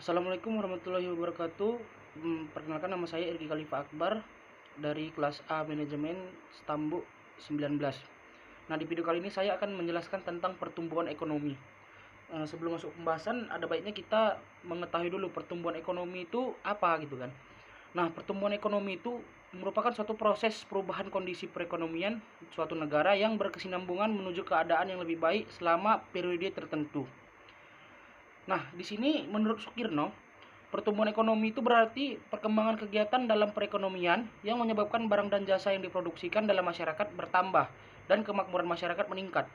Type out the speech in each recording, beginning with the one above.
Assalamualaikum warahmatullahi wabarakatuh. Perkenalkan, nama saya Irgi Khalifa Akbar dari kelas A Manajemen Stambu 19. Nah, di video kali ini saya akan menjelaskan tentang pertumbuhan ekonomi. Sebelum masuk pembahasan, ada baiknya kita mengetahui dulu pertumbuhan ekonomi itu apa gitu kan. Nah, pertumbuhan ekonomi itu merupakan suatu proses perubahan kondisi perekonomian suatu negara yang berkesinambungan menuju keadaan yang lebih baik selama periode tertentu. Nah, di sini menurut Sukirno, pertumbuhan ekonomi itu berarti perkembangan kegiatan dalam perekonomian yang menyebabkan barang dan jasa yang diproduksikan dalam masyarakat bertambah dan kemakmuran masyarakat meningkat.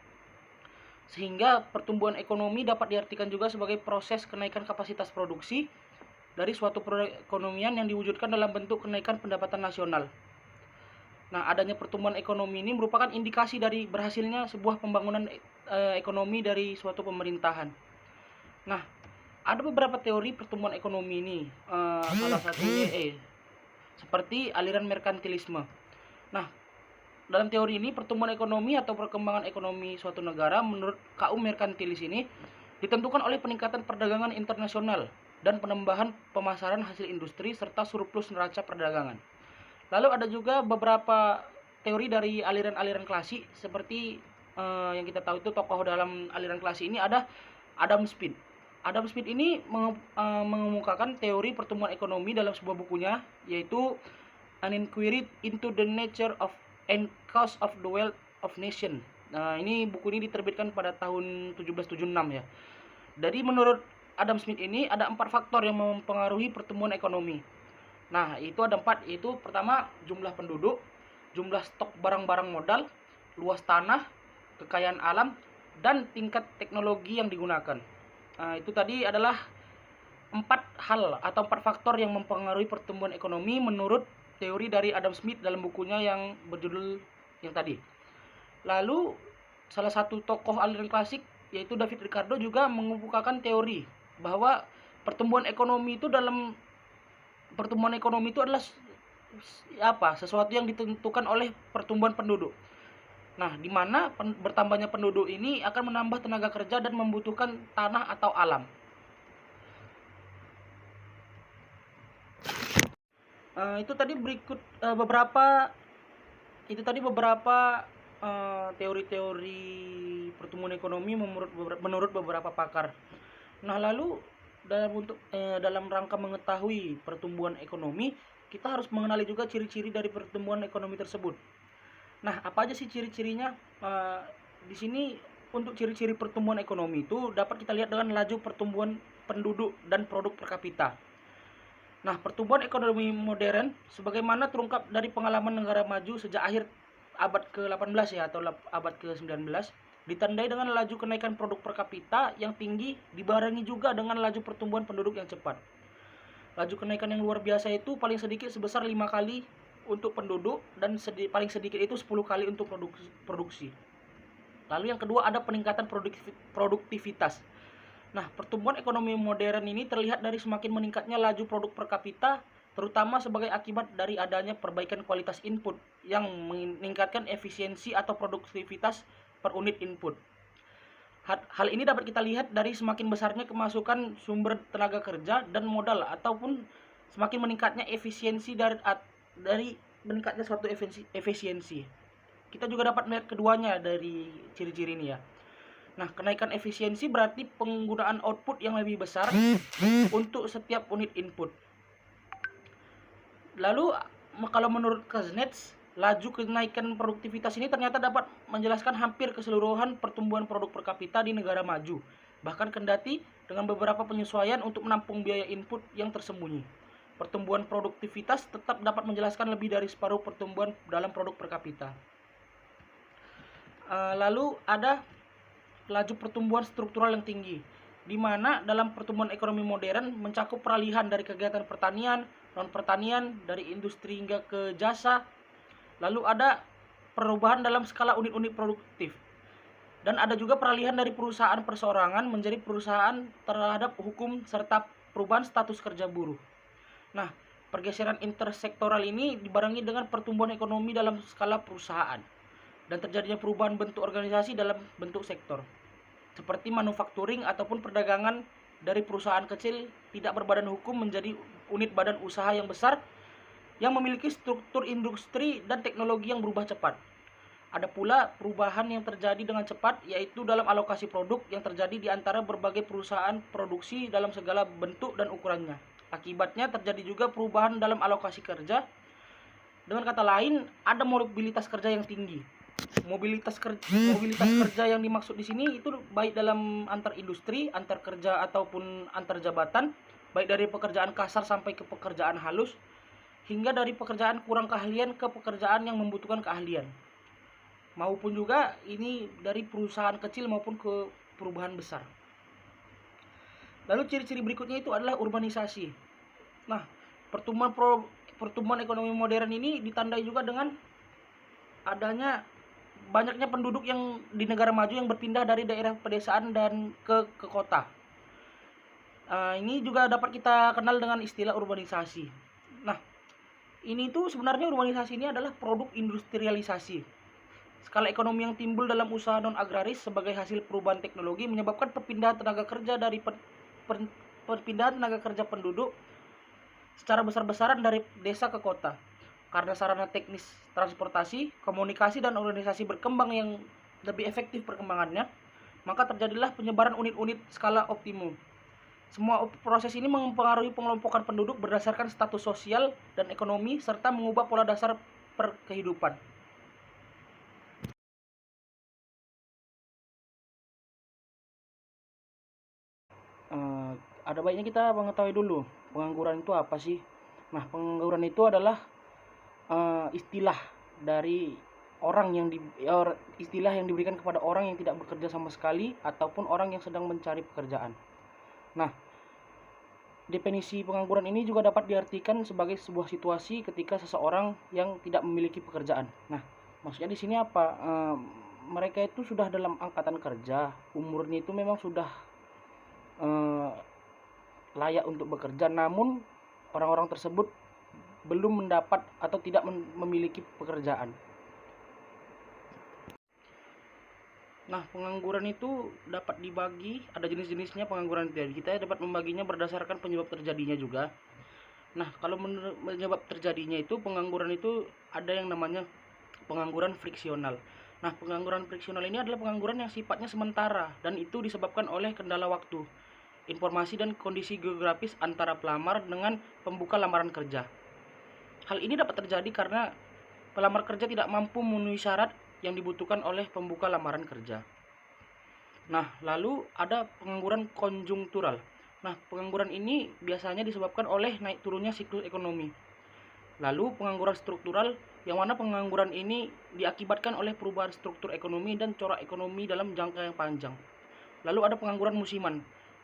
Sehingga pertumbuhan ekonomi dapat diartikan juga sebagai proses kenaikan kapasitas produksi dari suatu perekonomian yang diwujudkan dalam bentuk kenaikan pendapatan nasional. Nah, adanya pertumbuhan ekonomi ini merupakan indikasi dari berhasilnya sebuah pembangunan ekonomi dari suatu pemerintahan. Nah, ada beberapa teori pertumbuhan ekonomi ini, salah satunya seperti aliran merkantilisme. Nah, dalam teori ini pertumbuhan ekonomi atau perkembangan ekonomi suatu negara menurut kaum merkantilis ini ditentukan oleh peningkatan perdagangan internasional dan penambahan pemasaran hasil industri serta surplus neraca perdagangan. Lalu ada juga beberapa teori dari aliran-aliran klasik seperti yang kita tahu itu tokoh dalam aliran klasik ini ada Adam Smith. Adam Smith ini mengemukakan teori pertumbuhan ekonomi dalam sebuah bukunya, yaitu An Inquiry into the Nature of and Cause of the Wealth of Nation. Nah, ini buku ini diterbitkan pada tahun 1776 ya. Jadi menurut Adam Smith ini ada 4 faktor yang mempengaruhi pertumbuhan ekonomi. Nah, itu ada 4, yaitu pertama jumlah penduduk, jumlah stok barang-barang modal, luas tanah, kekayaan alam, dan tingkat teknologi yang digunakan. Nah, itu tadi adalah 4 hal atau 4 faktor yang mempengaruhi pertumbuhan ekonomi menurut teori dari Adam Smith dalam bukunya yang berjudul yang tadi. Lalu salah satu tokoh aliran klasik yaitu David Ricardo juga mengemukakan teori bahwa pertumbuhan ekonomi itu adalah sesuatu yang ditentukan oleh pertumbuhan penduduk. Nah, di mana bertambahnya penduduk ini akan menambah tenaga kerja dan membutuhkan tanah atau alam. Itu tadi beberapa teori-teori pertumbuhan ekonomi menurut beberapa pakar. Nah, lalu dalam rangka mengetahui pertumbuhan ekonomi, kita harus mengenali juga ciri-ciri dari pertumbuhan ekonomi tersebut. Nah, apa aja sih ciri-cirinya? Di sini untuk ciri-ciri pertumbuhan ekonomi itu dapat kita lihat dengan laju pertumbuhan penduduk dan produk per kapita. Nah, pertumbuhan ekonomi modern sebagaimana terungkap dari pengalaman negara maju sejak akhir abad ke-18 ya atau abad ke-19 ditandai dengan laju kenaikan produk per kapita yang tinggi dibarengi juga dengan laju pertumbuhan penduduk yang cepat. Laju kenaikan yang luar biasa itu paling sedikit sebesar 5 kali untuk penduduk dan paling sedikit itu 10 kali untuk produksi. Lalu yang kedua ada peningkatan produktivitas. Nah, pertumbuhan ekonomi modern ini terlihat dari semakin meningkatnya laju produk per kapita, terutama sebagai akibat dari adanya perbaikan kualitas input yang meningkatkan efisiensi atau produktivitas per unit input. Hal ini dapat kita lihat dari semakin besarnya kemasukan sumber tenaga kerja dan modal ataupun semakin meningkatnya efisiensi dari meningkatnya suatu efisiensi. Kita juga dapat melihat keduanya dari ciri-ciri ini ya. Nah, kenaikan efisiensi berarti penggunaan output yang lebih besar untuk setiap unit input. Lalu kalau menurut Kuznets, laju kenaikan produktivitas ini ternyata dapat menjelaskan hampir keseluruhan pertumbuhan produk per kapita di negara maju, bahkan kendati dengan beberapa penyesuaian untuk menampung biaya input yang tersembunyi. Pertumbuhan produktivitas tetap dapat menjelaskan lebih dari separuh pertumbuhan dalam produk per kapita. Lalu ada laju pertumbuhan struktural yang tinggi, di mana dalam pertumbuhan ekonomi modern mencakup peralihan dari kegiatan pertanian, non-pertanian, dari industri hingga ke jasa. Lalu ada perubahan dalam skala unit-unit produktif. Dan ada juga peralihan dari perusahaan perseorangan menjadi perusahaan terhadap hukum serta perubahan status kerja buruh. Nah, pergeseran intersektoral ini dibarengi dengan pertumbuhan ekonomi dalam skala perusahaan dan terjadinya perubahan bentuk organisasi dalam bentuk sektor, seperti manufacturing ataupun perdagangan dari perusahaan kecil tidak berbadan hukum menjadi unit badan usaha yang besar yang memiliki struktur industri dan teknologi yang berubah cepat. Ada pula perubahan yang terjadi dengan cepat, yaitu dalam alokasi produk yang terjadi di antara berbagai perusahaan produksi dalam segala bentuk dan ukurannya. Akibatnya terjadi juga perubahan dalam alokasi kerja. Dengan kata lain, ada mobilitas kerja yang tinggi. Mobilitas kerja yang dimaksud di sini itu baik dalam antar industri, antar kerja ataupun antar jabatan, baik dari pekerjaan kasar sampai ke pekerjaan halus, hingga dari pekerjaan kurang keahlian ke pekerjaan yang membutuhkan keahlian. Maupun juga ini dari perusahaan kecil maupun ke perubahan besar. Lalu ciri-ciri berikutnya itu adalah urbanisasi. Nah, pertumbuhan ekonomi modern ini ditandai juga dengan adanya banyaknya penduduk yang di negara maju yang berpindah dari daerah pedesaan dan ke kota. Ini juga dapat kita kenal dengan istilah urbanisasi. Nah, ini tuh sebenarnya urbanisasi ini adalah produk industrialisasi. Skala ekonomi yang timbul dalam usaha non-agraris sebagai hasil perubahan teknologi menyebabkan perpindahan tenaga kerja dari perpindahan tenaga kerja penduduk secara besar-besaran dari desa ke kota. Karena sarana teknis transportasi, komunikasi, dan organisasi berkembang yang lebih efektif perkembangannya, maka terjadilah penyebaran unit-unit skala optimum. Semua proses ini mempengaruhi pengelompokan penduduk berdasarkan status sosial dan ekonomi serta mengubah pola dasar perkehidupan. Ada baiknya kita mengetahui dulu pengangguran itu apa sih. Nah, pengangguran itu adalah istilah dari istilah yang diberikan kepada orang yang tidak bekerja sama sekali ataupun orang yang sedang mencari pekerjaan. Nah, definisi pengangguran ini juga dapat diartikan sebagai sebuah situasi ketika seseorang yang tidak memiliki pekerjaan. Nah, maksudnya di sini apa? Mereka itu sudah dalam angkatan kerja, umurnya itu memang sudah layak untuk bekerja, namun orang-orang tersebut belum mendapat atau tidak memiliki pekerjaan. Nah, pengangguran itu dapat dibagi, ada jenis-jenisnya pengangguran itu. Kita dapat membaginya berdasarkan penyebab terjadinya juga. Nah, kalau menurut penyebab terjadinya itu pengangguran itu ada yang namanya pengangguran friksional. Nah, pengangguran friksional ini adalah pengangguran yang sifatnya sementara dan itu disebabkan oleh kendala waktu, informasi, dan kondisi geografis antara pelamar dengan pembuka lamaran kerja. Hal ini dapat terjadi karena pelamar kerja tidak mampu memenuhi syarat yang dibutuhkan oleh pembuka lamaran kerja. Nah, lalu ada pengangguran konjungtural. Nah, pengangguran ini biasanya disebabkan oleh naik turunnya siklus ekonomi. Lalu pengangguran struktural, yang mana pengangguran ini diakibatkan oleh perubahan struktur ekonomi dan corak ekonomi dalam jangka yang panjang. Lalu ada pengangguran musiman.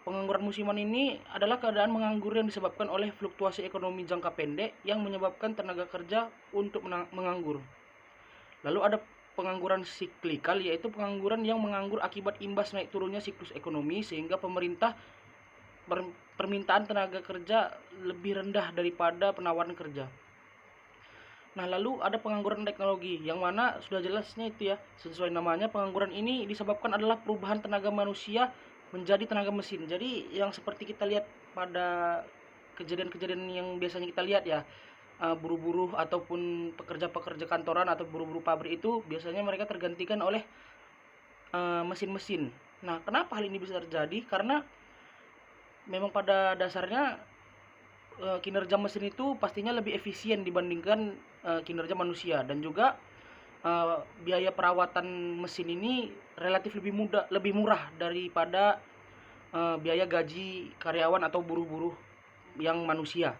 Pengangguran musiman ini adalah keadaan menganggur yang disebabkan oleh fluktuasi ekonomi jangka pendek yang menyebabkan tenaga kerja untuk menganggur. Lalu ada pengangguran siklikal, yaitu pengangguran yang menganggur akibat imbas naik turunnya siklus ekonomi sehingga permintaan tenaga kerja lebih rendah daripada penawaran kerja. Nah, lalu ada pengangguran teknologi, yang mana sudah jelasnya itu ya, sesuai namanya, pengangguran ini disebabkan adalah perubahan tenaga manusia menjadi tenaga mesin. Jadi yang seperti kita lihat pada kejadian-kejadian yang biasanya kita lihat ya, buruh-buruh ataupun pekerja-pekerja kantoran atau buruh-buruh pabrik itu biasanya mereka tergantikan oleh mesin-mesin. Nah, kenapa hal ini bisa terjadi? Karena memang pada dasarnya kinerja mesin itu pastinya lebih efisien dibandingkan kinerja manusia, dan juga biaya perawatan mesin ini relatif lebih murah daripada biaya gaji karyawan atau buruh-buruh yang manusia.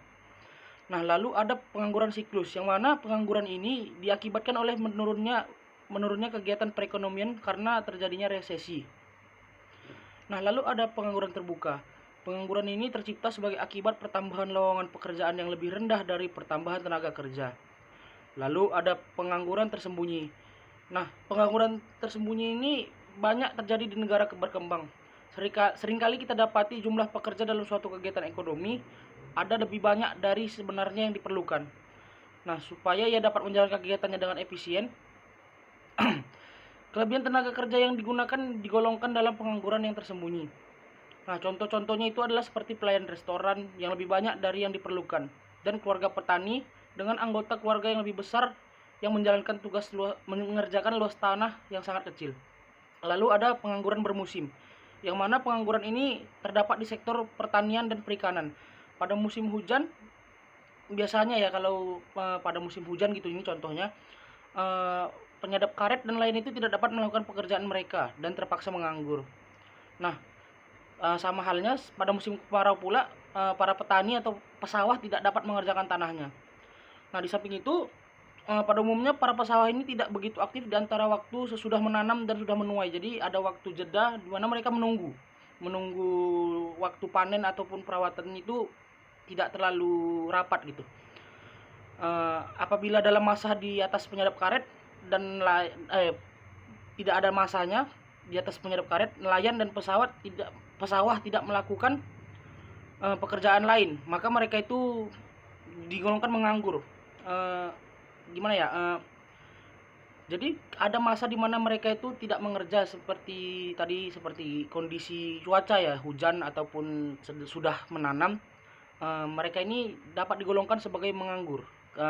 Nah, lalu ada pengangguran siklus, yang mana pengangguran ini diakibatkan oleh menurunnya kegiatan perekonomian karena terjadinya resesi. Nah, lalu ada pengangguran terbuka. Pengangguran ini tercipta sebagai akibat pertambahan lowongan pekerjaan yang lebih rendah dari pertambahan tenaga kerja. Lalu ada pengangguran tersembunyi. Nah, pengangguran tersembunyi ini banyak terjadi di negara berkembang. Seringkali kita dapati jumlah pekerja dalam suatu kegiatan ekonomi ada lebih banyak dari sebenarnya yang diperlukan. Nah, supaya ia dapat menjalankan kegiatannya dengan efisien, kelebihan tenaga kerja yang digunakan digolongkan dalam pengangguran yang tersembunyi. Nah, contoh-contohnya itu adalah seperti pelayan restoran yang lebih banyak dari yang diperlukan, dan keluarga petani dengan anggota keluarga yang lebih besar yang menjalankan tugas mengerjakan luas tanah yang sangat kecil. Lalu ada pengangguran bermusim, yang mana pengangguran ini terdapat di sektor pertanian dan perikanan. Pada musim hujan, biasanya ya kalau pada musim hujan gitu, ini contohnya, penyadap karet dan lain itu tidak dapat melakukan pekerjaan mereka dan terpaksa menganggur. Nah, sama halnya pada musim kemarau pula, para petani atau pesawah tidak dapat mengerjakan tanahnya. Nah, di samping itu, pada umumnya para pesawah ini tidak begitu aktif di antara waktu sesudah menanam dan sudah menuai. Jadi ada waktu jeda di mana mereka menunggu waktu panen ataupun perawatan itu tidak terlalu rapat gitu. Apabila dalam masa di atas penyadap karet dan tidak ada masanya di atas penyadap karet, nelayan dan pesawah tidak melakukan pekerjaan lain, maka mereka itu digolongkan menganggur. Gimana ya? Jadi ada masa di mana mereka itu tidak mengerja seperti tadi, seperti kondisi cuaca ya, hujan ataupun sudah menanam. Mereka ini dapat digolongkan sebagai menganggur.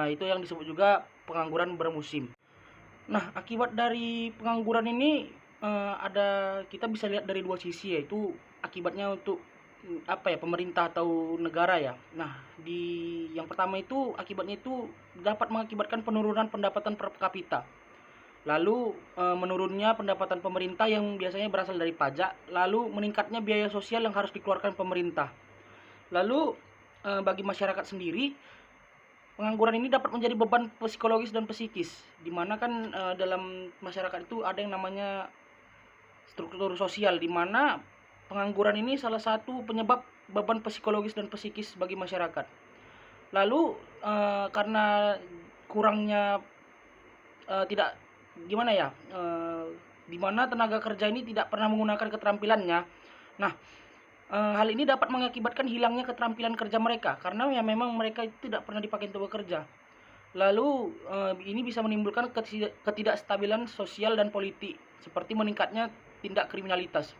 Itu yang disebut juga pengangguran bermusim. Nah, akibat dari pengangguran ini kita bisa lihat dari dua sisi, yaitu akibatnya untuk pemerintah atau negara ya. Nah, yang pertama itu akibatnya itu dapat mengakibatkan penurunan pendapatan per kapita. Lalu menurunnya pendapatan pemerintah yang biasanya berasal dari pajak, lalu meningkatnya biaya sosial yang harus dikeluarkan pemerintah. Lalu bagi masyarakat sendiri, pengangguran ini dapat menjadi beban psikologis dan psikis, di mana kan dalam masyarakat itu ada yang namanya struktur sosial, di mana pengangguran ini salah satu penyebab beban psikologis dan psikis bagi masyarakat. Lalu karena kurangnya tidak gimana ya, di mana tenaga kerja ini tidak pernah menggunakan keterampilannya. Nah, hal ini dapat mengakibatkan hilangnya keterampilan kerja mereka, karena ya memang mereka itu tidak pernah dipakai untuk bekerja. Lalu ini bisa menimbulkan ketidakstabilan sosial dan politik, seperti meningkatnya tindak kriminalitas.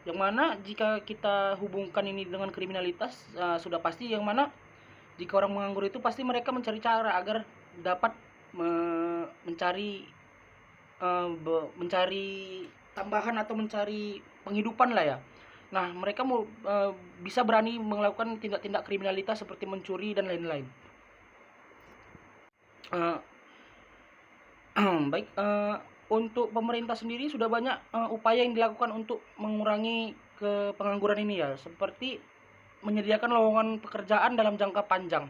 Yang mana jika kita hubungkan ini dengan kriminalitas, sudah pasti yang mana jika orang menganggur itu pasti mereka mencari cara agar dapat mencari tambahan atau mencari penghidupan lah ya. Nah, mereka bisa berani melakukan tindak-tindak kriminalitas seperti mencuri dan lain-lain. Baik, untuk pemerintah sendiri sudah banyak upaya yang dilakukan untuk mengurangi pengangguran ini ya, seperti menyediakan lowongan pekerjaan dalam jangka panjang.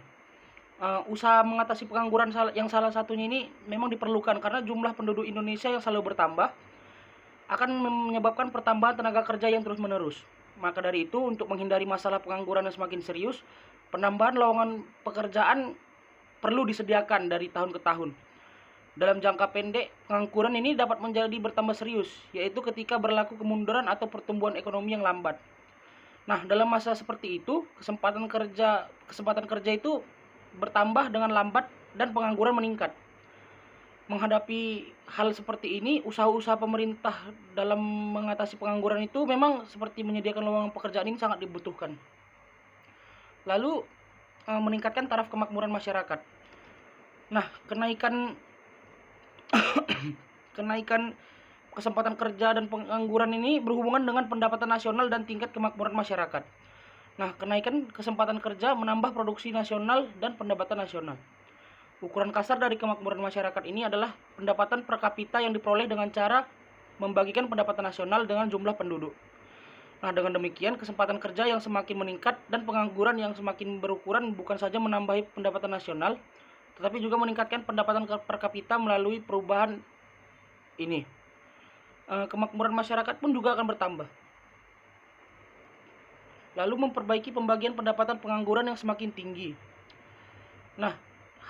Usaha mengatasi pengangguran yang salah satunya ini memang diperlukan karena jumlah penduduk Indonesia yang selalu bertambah akan menyebabkan pertambahan tenaga kerja yang terus-menerus. Maka dari itu, untuk menghindari masalah pengangguran yang semakin serius, penambahan lowongan pekerjaan perlu disediakan dari tahun ke tahun. Dalam jangka pendek, pengangguran ini dapat menjadi bertambah serius, yaitu ketika berlaku kemunduran atau pertumbuhan ekonomi yang lambat. Nah, dalam masa seperti itu, kesempatan kerja itu bertambah dengan lambat dan pengangguran meningkat. Menghadapi hal seperti ini, usaha-usaha pemerintah dalam mengatasi pengangguran itu memang seperti menyediakan lowongan pekerjaan ini sangat dibutuhkan. Lalu meningkatkan taraf kemakmuran masyarakat. Nah, kenaikan kesempatan kerja dan pengangguran ini berhubungan dengan pendapatan nasional dan tingkat kemakmuran masyarakat. Nah, kenaikan kesempatan kerja menambah produksi nasional dan pendapatan nasional. Ukuran kasar dari kemakmuran masyarakat ini adalah pendapatan per kapita yang diperoleh dengan cara membagikan pendapatan nasional dengan jumlah penduduk. Nah, dengan demikian kesempatan kerja yang semakin meningkat dan pengangguran yang semakin berukuran bukan saja menambah pendapatan nasional, tetapi juga meningkatkan pendapatan per kapita melalui perubahan ini. Kemakmuran masyarakat pun juga akan bertambah. Lalu memperbaiki pembagian pendapatan pengangguran yang semakin tinggi. Nah,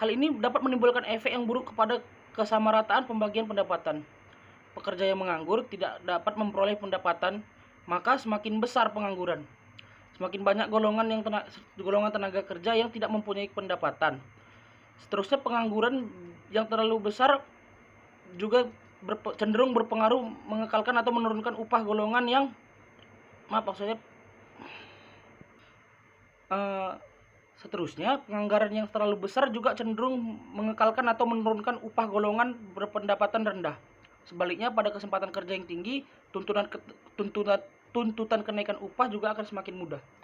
hal ini dapat menimbulkan efek yang buruk kepada kesamarataan pembagian pendapatan. Pekerja yang menganggur tidak dapat memperoleh pendapatan, maka semakin besar pengangguran. Semakin banyak golongan tenaga kerja yang tidak mempunyai pendapatan. Seterusnya, pengangguran yang terlalu besar juga cenderung berpengaruh mengekalkan atau menurunkan upah golongan yang Eh, Seterusnya, penganggaran yang terlalu besar juga cenderung mengekalkan atau menurunkan upah golongan berpendapatan rendah. Sebaliknya, pada kesempatan kerja yang tinggi, tuntutan tuntutan tuntutan kenaikan upah juga akan semakin mudah.